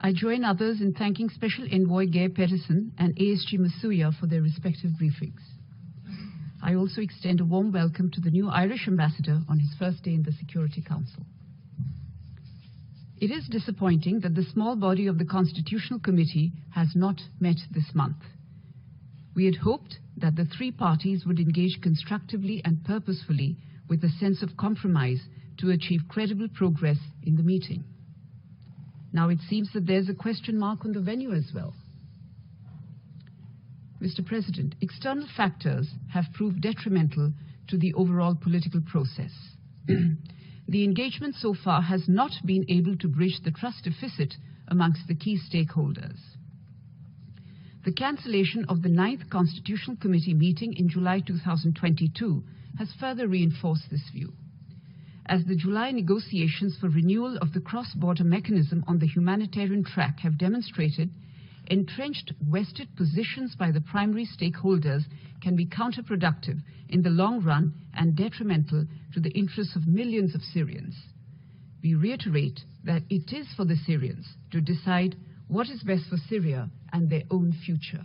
I join others in thanking Special Envoy Geir Pedersen and ASG Masuya for their respective briefings. I also extend a warm welcome to the new Irish ambassador on his first day in the Security Council. It is disappointing that the small body of the Constitutional Committee has not met this month. We had hoped that the three parties would engage constructively and purposefully with a sense of compromise to achieve credible progress in the meeting. Now it seems that there's a question mark on the venue as well. Mr. President, external factors have proved detrimental to the overall political process. The engagement so far has not been able to bridge the trust deficit amongst the key stakeholders. The cancellation of the 9th Constitutional Committee meeting in July 2022 has further reinforced this view. As the July negotiations for renewal of the cross-border mechanism on the humanitarian track have demonstrated, entrenched vested positions by the primary stakeholders can be counterproductive in the long run and detrimental to the interests of millions of Syrians. We reiterate that it is for the Syrians to decide what is best for Syria and their own future.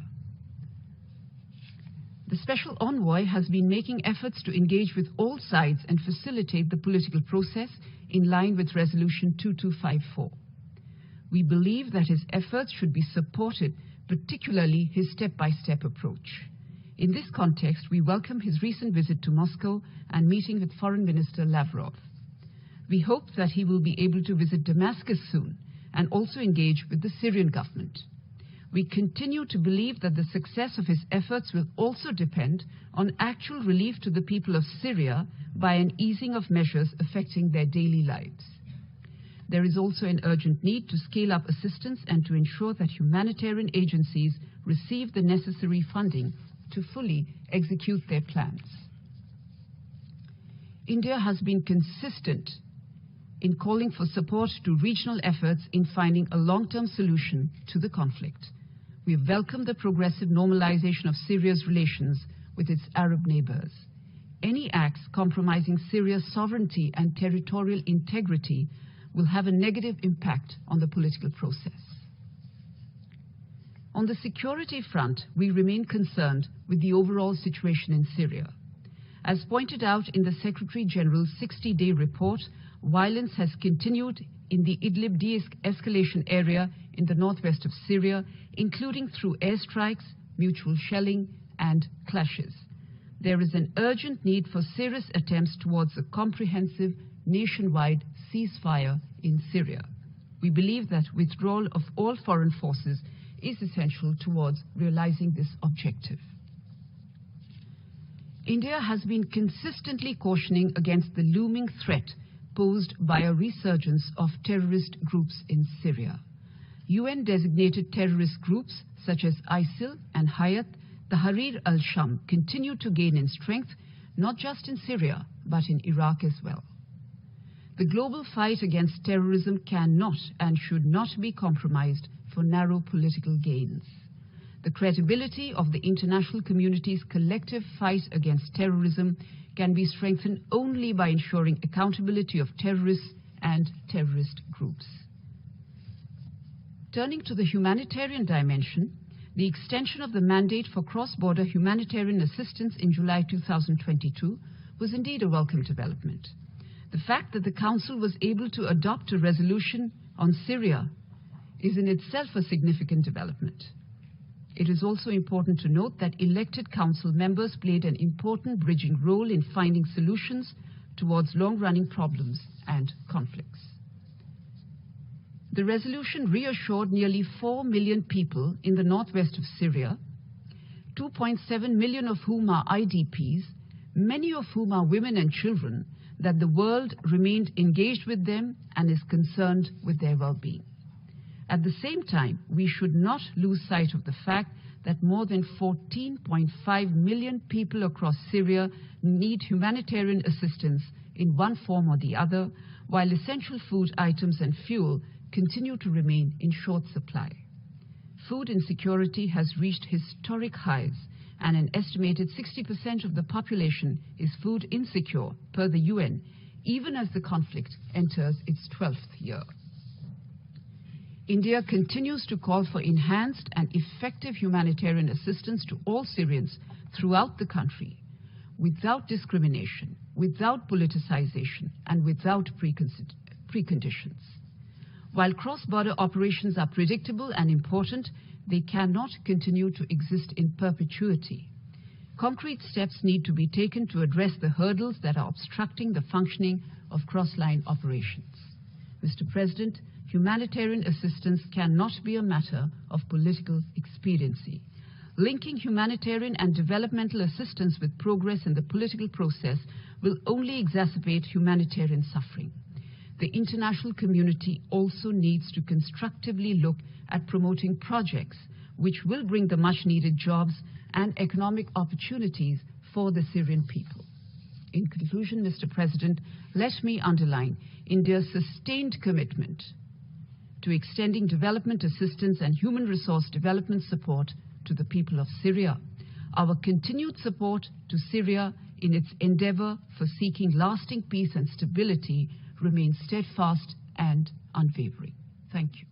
The Special Envoy has been making efforts to engage with all sides and facilitate the political process in line with Resolution 2254. We believe that his efforts should be supported, particularly his step-by-step approach. In this context, we welcome his recent visit to Moscow and meeting with Foreign Minister Lavrov. We hope that he will be able to visit Damascus soon and also engage with the Syrian government. We continue to believe that the success of his efforts will also depend on actual relief to the people of Syria by an easing of measures affecting their daily lives. There is also an urgent need to scale up assistance and to ensure that humanitarian agencies receive the necessary funding to fully execute their plans. India has been consistent in calling for support to regional efforts in finding a long-term solution to the conflict. We welcome the progressive normalization of Syria's relations with its Arab neighbors. Any acts compromising Syria's sovereignty and territorial integrity will have a negative impact on the political process. On the security front, we remain concerned with the overall situation in Syria. As pointed out in the Secretary General's 60-day report, violence has continued in the Idlib de-escalation area in the northwest of Syria, including through airstrikes, mutual shelling, and clashes. There is an urgent need for serious attempts towards a comprehensive nationwide ceasefire in Syria. We believe that withdrawal of all foreign forces is essential towards realizing this objective. India has been consistently cautioning against the looming threat posed by a resurgence of terrorist groups in Syria. UN-designated terrorist groups such as ISIL and Hayat Tahrir al-Sham continue to gain in strength, not just in Syria, but in Iraq as well. The global fight against terrorism cannot and should not be compromised for narrow political gains. The credibility of the international community's collective fight against terrorism can be strengthened only by ensuring accountability of terrorists and terrorist groups. Turning to the humanitarian dimension, the extension of the mandate for cross-border humanitarian assistance in July 2022 was indeed a welcome development. The fact that the Council was able to adopt a resolution on Syria is in itself a significant development. It is also important to note that elected Council members played an important bridging role in finding solutions towards long-running problems and conflicts. The resolution reassured nearly 4 million people in the northwest of Syria, 2.7 million of whom are IDPs, many of whom are women and children, that the world remained engaged with them and is concerned with their well-being. At the same time, we should not lose sight of the fact that more than 14.5 million people across Syria need humanitarian assistance in one form or the other, while essential food items and fuel continue to remain in short supply. Food insecurity has reached historic highs, and an estimated 60% of the population is food insecure per the UN, even as the conflict enters its 12th year. India continues to call for enhanced and effective humanitarian assistance to all Syrians throughout the country, without discrimination, without politicization, and without preconditions. While cross-border operations are predictable and important, they cannot continue to exist in perpetuity. Concrete steps need to be taken to address the hurdles that are obstructing the functioning of cross-line operations. Mr. President, humanitarian assistance cannot be a matter of political expediency. Linking humanitarian and developmental assistance with progress in the political process will only exacerbate humanitarian suffering. The international community also needs to constructively look at promoting projects which will bring the much-needed jobs and economic opportunities for the Syrian people. In conclusion, Mr. President, let me underline India's sustained commitment to extending development assistance and human resource development support to the people of Syria. Our continued support to Syria in its endeavor for seeking lasting peace and stability remains steadfast and unwavering. Thank you.